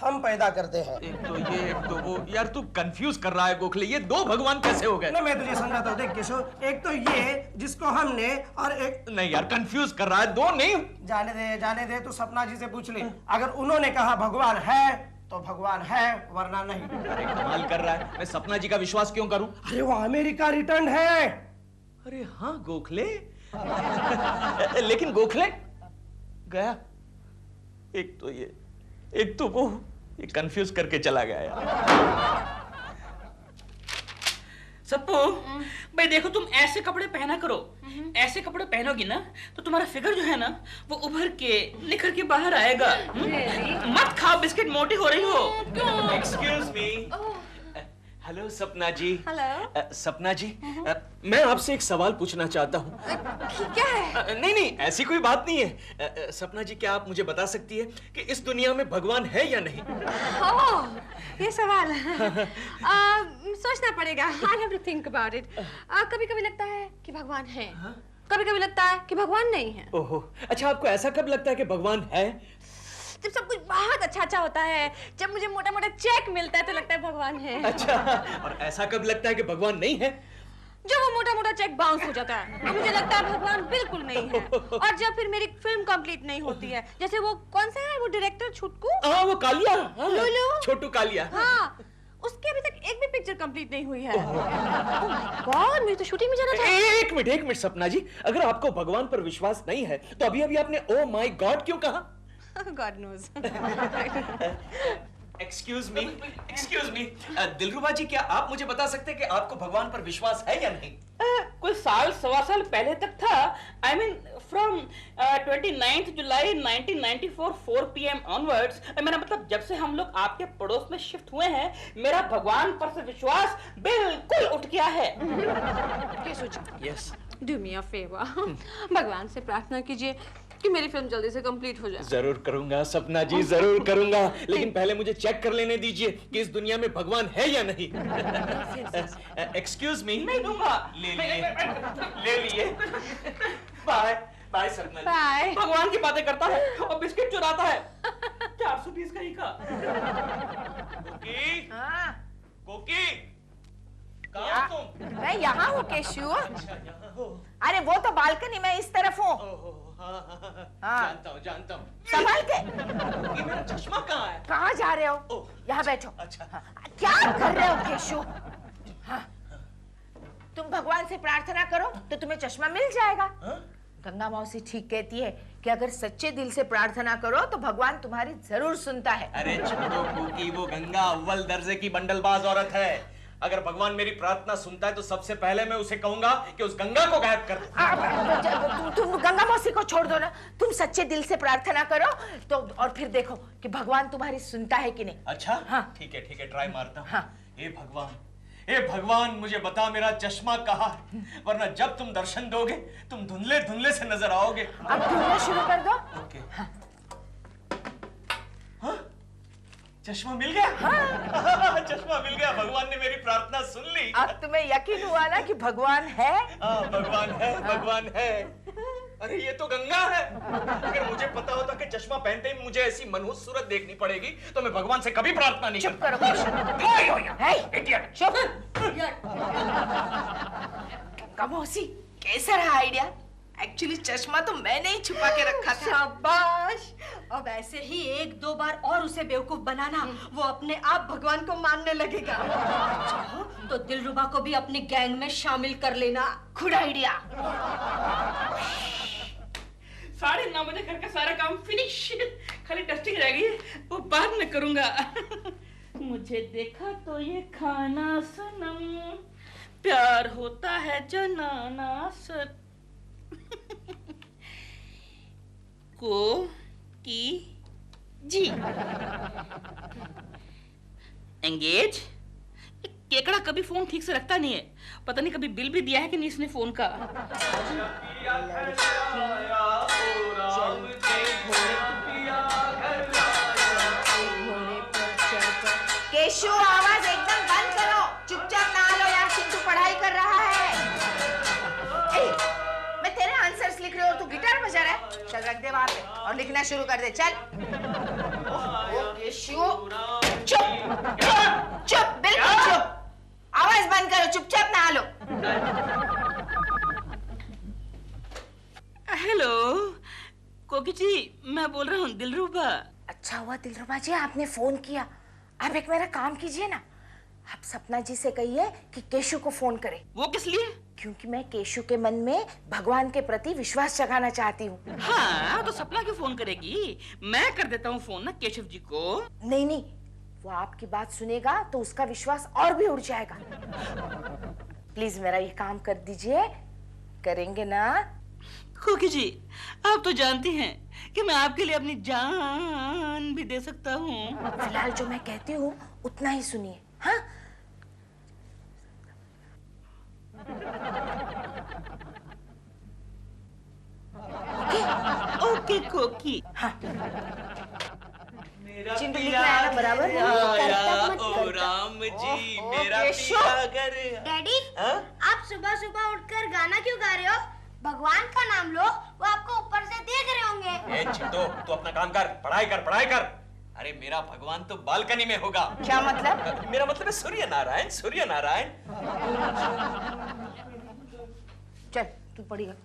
हम पैदा करते हैं। एक तो ये, एक तो वो। यार तू कंफ्यूज कर रहा है गोखले, ये दो भगवान कैसे हो गए? नहीं, मैं तुझे समझाता हूँ। देख केशव, एक तो ये जिसको हमने, और एक नहीं यार, कंफ्यूज कर रहा है, दो नहीं। जाने दे, तू सपना जी से पूछ ले। अगर उन्होंने कहा भगवान है तो भगवान है, वरना नहीं। अरे कमाल कर रहा है, मैं सपना जी का विश्वास क्यों करूं? अरे वो अमेरिका रिटर्न है। अरे हाँ गोखले। लेकिन गोखले गया, एक तो ये, एक तो वो, ये कंफ्यूज करके चला गया यार। सप्पू, भाई देखो, तुम ऐसे कपड़े पहना करो। ऐसे कपड़े पहनोगी ना तो तुम्हारा फिगर जो है ना वो उभर के निखर के बाहर आएगा। मत खाओ बिस्किट, मोटी हो रही हो। Excuse me. हेलो सपना जी। हेलो। सपना जी, मैं आपसे एक सवाल पूछना चाहता हूँ। क्या है? नहीं, ऐसी कोई बात नहीं है। सपना जी, क्या आप मुझे बता सकती है कि इस दुनिया में भगवान है या नहीं? ये सवाल सोचना पड़ेगा। I have to think about it. कभी-कभी लगता है कि भगवान है, कभी-कभी लगता है कि भगवान नहीं है। ओहो, अच्छा, आपको ऐसा कब लगता है कि भगवान है? जब सब कुछ बहुत अच्छा होता है, जब मुझे मोटा-मोटा चेक मिलता है तो लगता है भगवान है। अच्छा, और ऐसा कब लगता है कि भगवान नहीं है? जब वो मोटा-मोटा चेक बाउंस हो जाता है तो मुझे लगता है भगवान बिल्कुल नहीं है। और जब फिर मेरी फिल्म कंप्लीट नहीं होती है, जैसे वो कौन सा है वो डायरेक्टर छुटकू? हाँ, वो कालिया। लुलु? छोटू कालिया। हाँ, उसकी अभी तक एक भी पिक्चर कंप्लीट नहीं हुई है। ओह माय गॉड, मुझे तो शूटिंग में जाना था। एक मिनट सपना जी, अगर आपको भगवान पर विश्वास नहीं है तो अभी आपने ओ माय गॉड क्यों कहा? God knows. एक्सक्यूज मी, दिलरुबा जी, क्या आप मुझे बता सकते हैं कि आपको भगवान पर विश्वास है या नहीं? कोई साल सवा साल पहले तक था। I mean from 29th July 1994 4 PM onwards। मेरा मतलब जब से हम लोग आपके पड़ोस में शिफ्ट हुए हैं, मेरा भगवान पर से विश्वास बिल्कुल उठ गया है। Yes, Do me a favor. भगवान से प्रार्थना कीजिए कि मेरी फिल्म जल्दी से कंप्लीट हो जाए। जरूर करूंगा सपना जी, जरूर करूंगा, लेकिन पहले मुझे चेक कर लेने दीजिए कि इस दुनिया में भगवान है या नहीं। Excuse me. नहीं दूंगा। ले लिए। बाय सपना जी। बाय। भगवान की बातें करता है और बिस्किट चुराता है। 420 का ही का। कोकी, हाँ, कोकी, कहाँ हो तुम? मैं यहाँ हूँ केशु। अच्छा, यहाँ हो। अरे वो तो बालकनी में इस तरफ हूँ। हाँ, जानता हूँ। संभाल के। कोकी, मेरा चश्मा कहाँ है? कहाँ जा रहे हो? ओह, यहाँ बैठो। अच्छा। क्या कर रहे हो केशु? हाँ, तुम भगवान से प्रार्थना करो तो तुम्हें चश्मा मिल जाएगा। गंगा मौसी ठीक कहती है कि अगर सच्चे दिल से प्रार्थना करो तो भगवान तुम्हारी जरूर सुनता है। अरे छोड़ो कोकी, वो गंगा अव्वल दर्जे की बंडलबाज औरत है। अगर भगवान मेरी प्रार्थना सुनता है तो सबसे पहले मैं उसे कहूंगा कि उस गंगा को गायब कर दे। तुम गंगा मौसी को छोड़ दो ना, तुम सच्चे दिल से प्रार्थना करो तो, और फिर देखो कि भगवान तुम्हारी सुनता है कि नहीं। अच्छा, हाँ। ठीक है, ट्राई मारता हूँ। हाँ। हे भगवान, मुझे बता मेरा चश्मा कहाँ है, वरना जब तुम दर्शन दोगे तुम धुंधले धुंधले से नजर आओगे। अब ढूंढना शुरू कर दो। ओके। हाँ? चश्मा मिल गया। हाँ। चश्मा मिल गया, भगवान ने मेरी प्रार्थना सुन ली। अब तुम्हें यकीन हुआ ना कि भगवान है? हाँ, भगवान है। अरे ये तो गंगा है। अगर मुझे पता होता कि चश्मा पहनते ही मुझे ऐसी मनहूस सूरत देखनी पड़ेगी तो मैं भगवान से कभी प्रार्थना नहीं चुप करता। करो। चुप। गंगा मौसी, कैसा रहा आइडिया? एक्चुअली चश्मा तो मैंने ही छुपा के रखा था। शाबाश। अब ऐसे ही एक दो बार और उसे बेवकूफ बनाना, वो अपने आप भगवान को मानने लगेगा। चाहो तो दिलरुबा को भी अपनी गैंग में शामिल कर लेना। Good idea. 9:30 बजे घर का सारा काम फिनिश, खाली टेस्टिंग रह गई, वो बाद में करूंगा। मुझे देखा तो ये खाना सनम, प्यार होता है जनाना सर। को की जी एंगेज। केकड़ा कभी फोन ठीक से रखता नहीं है, पता नहीं कभी बिल भी दिया है कि नहीं इसने फोन का। केशु आवाज एकदम बंद करो, चुपचाप नहा लो यार, चिंटू पढ़ाई कर रहा है। मैं तेरे आंसर्स लिख रही हूँ और तू गिटार बजा रहा है। चल रख दे वहां पे और लिखना शुरू कर दे, चल। केशु चुप चुप चुप, बिल्कुल चुप, आवाज बंद करो, चुपचाप नहा लो। हेलो कोकी जी, मैं बोल रहा हूँ दिलरुबा। अच्छा हुआ दिलरुबा जी आपने फोन किया। आप एक मेरा काम कीजिए ना, आप सपना जी से कहिए कि केशु को फोन करे। वो किस लिए? क्योंकि मैं केशु के मन में भगवान के प्रति विश्वास जगाना चाहती हूँ। हाँ तो सपना क्यों फोन करेगी, मैं कर देता हूँ फोन ना केशव जी को। नहीं नहीं, वो आपकी बात सुनेगा तो उसका विश्वास और भी उड़ जाएगा। प्लीज मेरा ये काम कर दीजिए, करेंगे ना? कोकी जी आप तो जानती हैं कि मैं आपके लिए अपनी जान भी दे सकता हूँ। फिलहाल जो मैं कहती हूँ उतना ही सुनिए, हाँ? ओके कोकी। हाँ। मेरा चिंटू लिख रहा है ना बराबर? ओ राम जी, मेरा पिया घर। डैडी, आप सुबह सुबह उठकर गाना क्यों गा रहे हो? भगवान का नाम लो, वो आपको ऊपर से देख रहे होंगे। ए चिंटू, तू अपना काम कर, पढ़ाई कर, पढ़ाई कर। अरे मेरा भगवान तो बालकनी में होगा। क्या मतलब? मेरा मतलब है सूर्य नारायण, सूर्य नारायण। चल तू पढ़ेगा।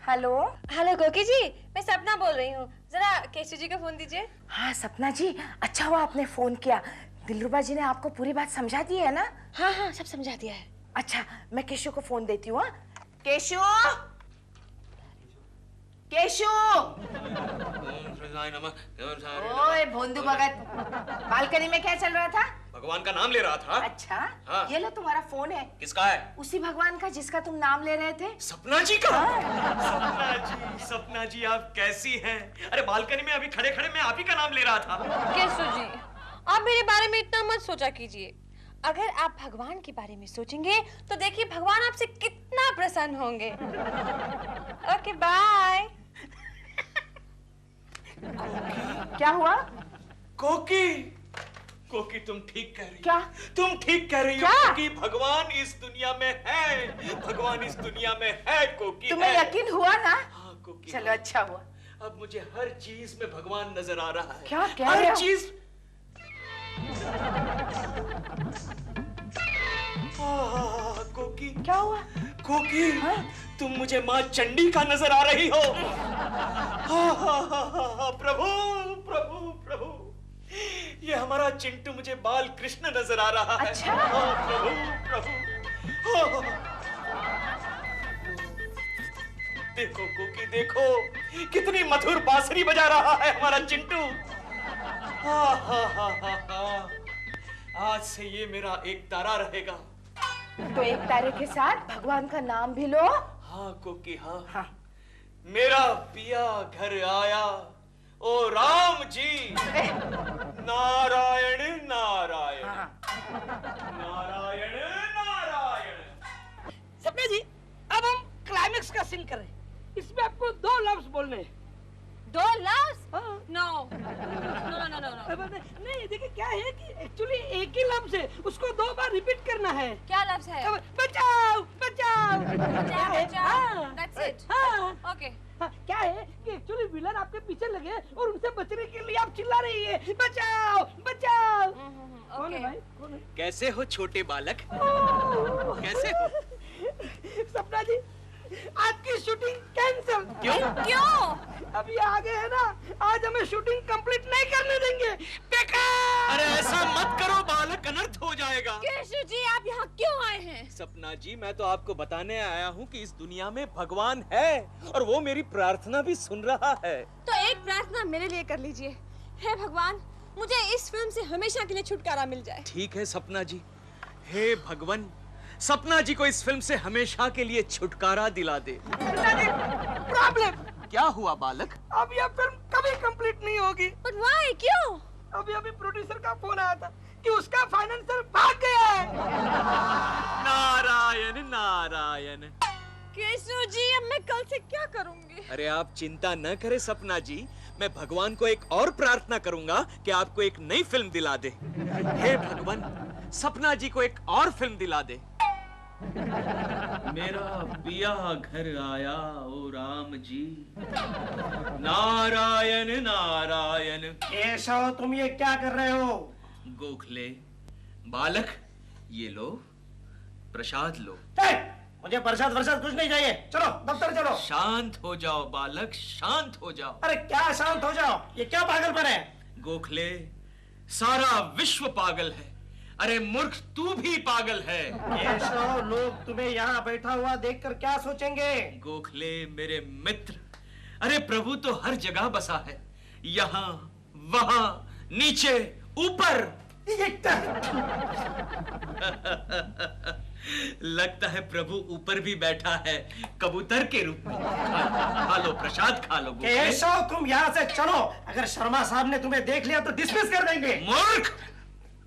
हेलो हेलो कोकी जी, मैं सपना बोल रही हूँ, जरा केशु जी को फोन दीजिए। हाँ सपना जी, अच्छा हुआ आपने फोन किया। दिलरुबा जी ने आपको पूरी बात समझा दी है ना? हाँ हाँ सब समझा दिया है। अच्छा मैं केशु को फोन देती हूँ। केशु, केशु। ओए भोंदू भगत, बालकनी में क्या चल रहा था? भगवान का नाम ले रहा था। अच्छा हाँ। ये लो तुम्हारा फोन है। किसका है? उसी भगवान का जिसका तुम नाम ले रहे थे। सपना जी का? सपना जी आप कैसी हैं? अरे बालकनी में अभी खड़े खड़े मैं आप ही का नाम ले रहा था। केशु जी आप मेरे बारे में इतना मत सोचा कीजिए। अगर आप भगवान के बारे में सोचेंगे तो देखिए भगवान आपसे कितना प्रसन्न होंगे। Okay bye. क्या हुआ? कोकी, कोकी तुम ठीक कह रही हो। क्या? तुम ठीक कह रही हो क्या? कोकी, भगवान इस दुनिया में है, भगवान इस दुनिया में है कोकी। तुम्हें है। यकीन हुआ ना? हाँ कोकी। चलो अच्छा हुआ। अब मुझे हर चीज में भगवान नजर आ रहा है। क्या कह रहे हर हो? चीज। कोकी क्या हुआ? कोकी, हाँ? तुम मुझे माँ चंडी का नजर आ रही हो। प्रभु प्रभु प्रभु, ये हमारा चिंटू मुझे बाल कृष्ण नजर आ रहा है। अच्छा? प्रभु प्रभु। देखो कोकी देखो, कितनी मधुर बांसुरी बजा रहा है हमारा चिंटू। आज से ये मेरा एक तारा रहेगा। तो एक तारे के साथ भगवान का नाम भी लो। हाँ कोकी हाँ। हाँ। मेरा पिया घर आया, ओ राम जी, नारायण नारायण। हाँ। नारायण नारायण। सपना जी अब हम क्लाइमेक्स का सीन कर रहे हैं, इसमें आपको 2 लफ्ज बोलने हैं। 2 लफ्ज? हाँ। No no no no no. नहीं देखिए क्या है कि एक्चुअली एक ही लफ्ज है, उसको 2 बार रिपीट करना है। क्या लफ्ज है? बचाओ बचाओ। बचाओ बचाओ। हाँ। That's it. हाँ। Okay. हाँ, क्या है कि एक्चुअली विलन आपके पीछे लगे और उनसे बचने के लिए आप चिल्ला रही है बचाओ बचाओ। कौन है Okay. भाई? कौन है? कैसे हो छोटे बालक? कैसे हो? सपना जी आपकी शूटिंग कैंसिल। क्यों? क्यों? अभी आगे है ना, आज हमें शूटिंग कंप्लीट नहीं करने देंगे। बेकार। अरे ऐसा मत करो बालक, अनर्थ हो जाएगा। केशु जी आप यहाँ क्यों आए हैं? सपना जी मैं तो आपको बताने आया हूँ कि इस दुनिया में भगवान है और वो मेरी प्रार्थना भी सुन रहा है। तो एक प्रार्थना मेरे लिए कर लीजिए। हे भगवान, मुझे इस फिल्म से हमेशा के लिए छुटकारा मिल जाए। ठीक है सपना जी। हे भगवान, सपना जी को इस फिल्म से हमेशा के लिए छुटकारा दिला दे। प्रॉब्लम क्या हुआ बालक? अब यह फिल्म कभी कंप्लीट नहीं होगी। But why? क्यों? अभी प्रोड्यूसर का फोन आया था कि उसका फाइनेंसर भाग गया है। नारायण नारायण। केशव जी अब मैं कल से क्या करूंगी? अरे आप चिंता न करें सपना जी, मैं भगवान को एक और प्रार्थना करूंगा कि आपको एक नई फिल्म दिला दे। हे भगवान, सपना जी को एक और फिल्म दिला दे। मेरा पिया घर आया ओ राम जी, नारायण नारायण। केशव, तुम ये क्या कर रहे हो? गोखले बालक, ये लो प्रसाद लो। मुझे प्रसाद वरसाद कुछ नहीं चाहिए, चलो दफ्तर चलो। शांत हो जाओ बालक, शांत हो जाओ। अरे क्या शांत हो जाओ, ये क्या पागलपन है? गोखले, सारा विश्व पागल है। अरे मूर्ख, तू भी पागल है। केशव, लोग तुम्हें यहाँ बैठा हुआ देखकर क्या सोचेंगे? गोखले मेरे मित्र, अरे प्रभु तो हर जगह बसा है, यहाँ वहां नीचे ऊपर। लगता है प्रभु ऊपर भी बैठा है कबूतर के रूप में। खा लो प्रसाद, खा लो। केशव, तुम यहाँ से चलो, अगर शर्मा साहब ने तुम्हें देख लिया तो डिसमिस कर देंगे। मूर्ख,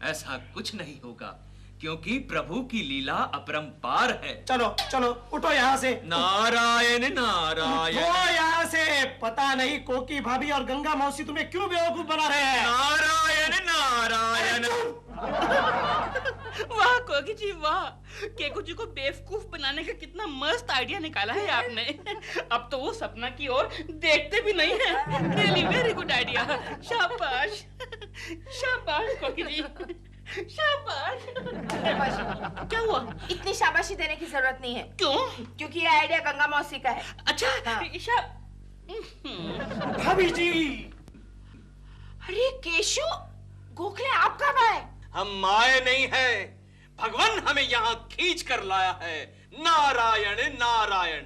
ऐसा कुछ नहीं होगा क्योंकि प्रभु की लीला अपरंपार है। चलो चलो, उठो यहाँ से। नारायण नारायण। उठो यहाँ से। पता नहीं कोकी भाभी और गंगा मौसी तुम्हें क्यों बेवकूफ बना रहे हैं। नारायण नारायण। वाह कोकी जी वाह, केकू जी को बेवकूफ बनाने का कितना मस्त आइडिया निकाला है आपने। अब तो वो सपना की ओर देखते भी नहीं है। Really very good idea. शाबाश शाबाश कोकी जी, शाबाश। क्या हुआ? इतनी शाबाशी देने की जरूरत नहीं है। क्यों? क्योंकि ये आइडिया गंगा मौसी का है। अच्छा हाँ। भाभी जी। अरे केशु, गोखले आप कब आए? हम आए नहीं है, भगवान हमें यहाँ खींच कर लाया है। नारायण नारायण।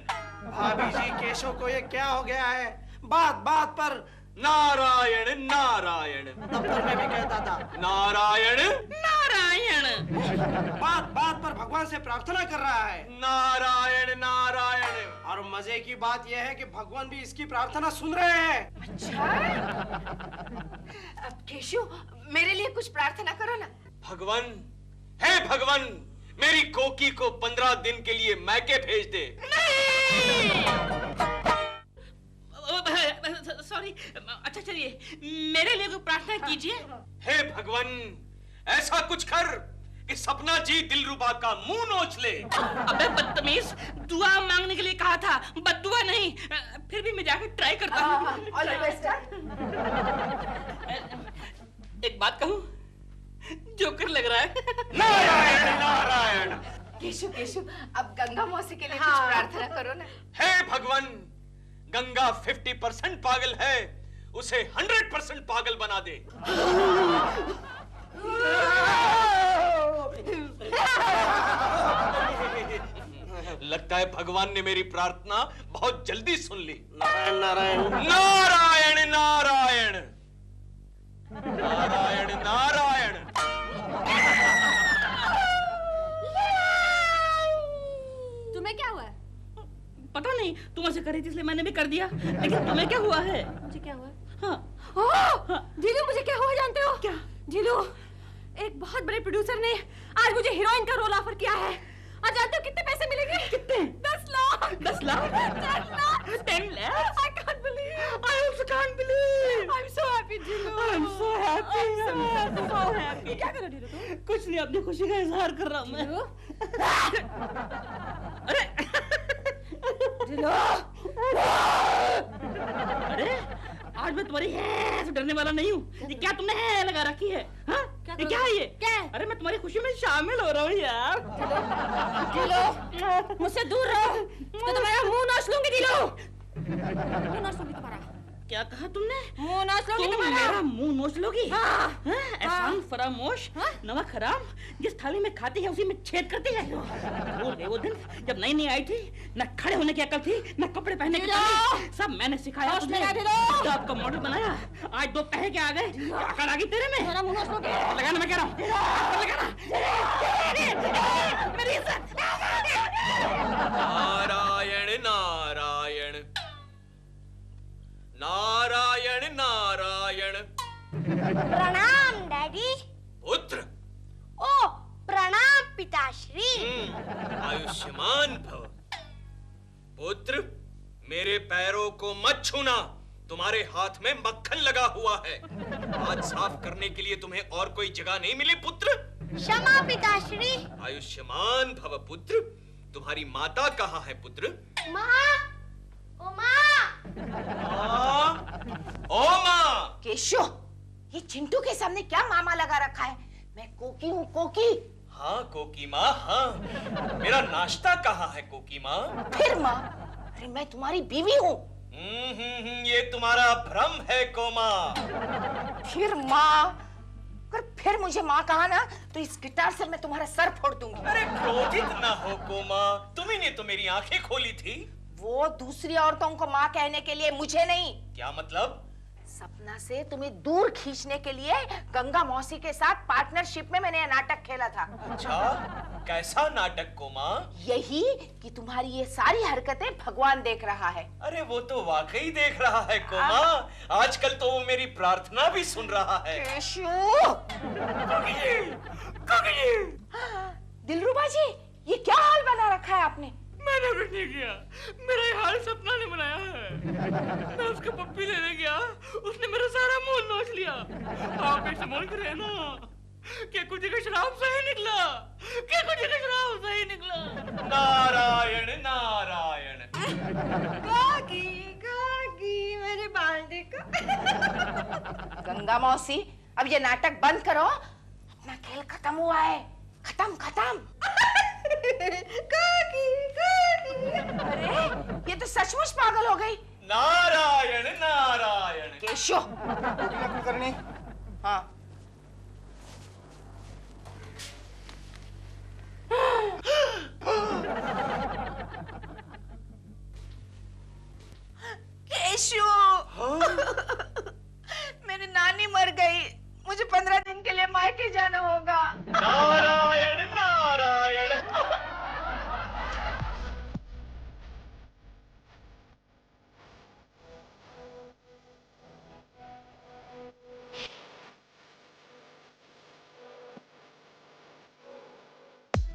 भाभी जी, केशव को ये क्या हो गया है? बात बात पर नारायण नारायण। दफ्तर में भी कहता था नारायण नारायण। बात बात पर भगवान से प्रार्थना कर रहा है। नारायण नारायण। और मजे की बात यह है कि भगवान भी इसकी प्रार्थना सुन रहे हैं। अच्छा। अब केशु, मेरे लिए कुछ प्रार्थना करो ना। भगवान, हे भगवान, मेरी कोकी को 15 दिन के लिए मैके भेज दे। सॉरी, अच्छा चलिए मेरे लिए कोई प्रार्थना कीजिए। हे भगवान, ऐसा कुछ कर कि सपना जी दिलरुबा का मुंह नोच ले। अबे बदतमीज, दुआ मांगने के लिए कहा था, बद्दुआ नहीं। फिर भी मैं जाकर ट्राई करता हूँ। All the best. एक बात कहूँ, जोकर लग रहा है। नारायण नारायण। केशु केशु, अब गंगा मौसी के लिए कुछ प्रार्थना करो ना। हे भगवान, गंगा 50% पागल है, उसे 100% पागल बना दे। लगता है भगवान ने मेरी प्रार्थना बहुत जल्दी सुन ली। नारायण नारायण। नारायण नारायण। नारायण नारायण। तुम्हें क्या हुआ है? पता नहीं, तुम ऐसे कर रही थी इसलिए मैंने भी कर दिया। लेकिन तुम्हें क्या हुआ है? मुझे क्या हुआ? हाँ। जीलू, मुझे क्या हुआ जानते हो? क्या? जीलू, एक बहुत बड़े प्रोड्यूसर ने आज मुझे हीरोइन का रोल ऑफर किया है। और जानते हो कितने पैसे मिलेंगे? कितने? 10 lakh. 10 lakh? 10 lakh. 10 lakhs? I can't believe. I also can't believe. I'm so happy, जीलू। I'm so happy. I'm so happy. क्या कर रहे हो जीलू तुम? कुछ नहीं, अपनी खुशी का इजहार कर रहा हूँ मैं। अरे जीलू, अरे आज मैं तुम्हारी है से डरने वाला नहीं हूँ। ये क्या तुमने है लगा रखी है? हाँ? ये क्या है ये? क्या है? अरे मैं तुम्हारी खुशी में शामिल हो रहा हूँ यार। जीलू, मुझसे दूर रहो तो तुम्हारा मुंह नोच लूंगी। जीलू, मुंह नोच लूंगी तुम्हारा। क्या कहा तुमने? मुंह नोच लूंगी तुम तुम्हारा। मेरा मुंह नोच लोगी? हाँ। एहसान फरामोश, नमक हराम, जिस थाली में खाती है उसी में छेद करती है। भूल गए वो दिन जब नई नई आई थी, न खड़े होने की अकल थी, न कपड़े पहनने की थी। सब मैंने सिखाया तुझे, तो आपका मॉडल बनाया। आज 2 पैसे के आ गए, अकल आ गई तेरे में। मेरा मुंह नोच लूंगी। लगाना, मैं कह रहा हूँ लगाना। मेरी इज्जत। नारायण नारायण। नारायण नारायण। प्रणाम डैडी। पुत्र। ओ प्रणाम पिताश्री। आयुष्मान भव। पुत्र, मेरे पैरों को मत छूना, तुम्हारे हाथ में मक्खन लगा हुआ है। हाथ साफ करने के लिए तुम्हें और कोई जगह नहीं मिली पुत्र? क्षमा पिताश्री। आयुष्मान भव पुत्र। तुम्हारी माता कहाँ है पुत्र? माँ, ओ माँ। ओ माँ। केशो, ये चिंटू के सामने क्या मामा लगा रखा है? मैं कोकी हूँ, कोकी। हाँ कोकी माँ, हाँ। मेरा नाश्ता कहाँ है कोकी माँ? फिर माँ, अरे मैं तुम्हारी बीवी हूँ। ये तुम्हारा भ्रम है कोमा। फिर माँ, अगर फिर मुझे माँ कहा ना तो इस गिटार से मैं तुम्हारा सर फोड़ दूंगी। अरे क्रोधित ना हो कोमा, तुम्ही ने तो मेरी आंखें खोली थी। वो दूसरी औरतों को माँ कहने के लिए, मुझे नहीं। क्या मतलब? सपना से तुम्हें दूर खींचने के लिए गंगा मौसी के साथ पार्टनरशिप में मैंने यह नाटक खेला था। अच्छा, कैसा नाटक कोमा? यही कि तुम्हारी ये सारी हरकतें भगवान देख रहा है। अरे वो तो वाकई देख रहा है कोमा। आजकल तो वो मेरी प्रार्थना भी सुन रहा है। दिलरुबा जी, ये क्या हाल बना रखा है आपने? मैंने कुछ नहीं किया, मेरा ये हाल सपना ने बनाया है। मैं उसको पप्पी लेने गया, उसने मेरा सारा मुंह नोच लिया। आप भी समझ रहे ना कि कुछ का शराब सही निकला, कि कुछ का शराब सही निकला। नारायण नारायण। काकी, काकी, मेरे बांडे का। गंगा मौसी, अब ये नाटक बंद करो। अपना खेल खत्म हुआ है, खत्म खत्म। काकी, काकी। अरे ये तो सचमुच पागल हो गई। नारायण नारायण। केशो, करनी। हाँ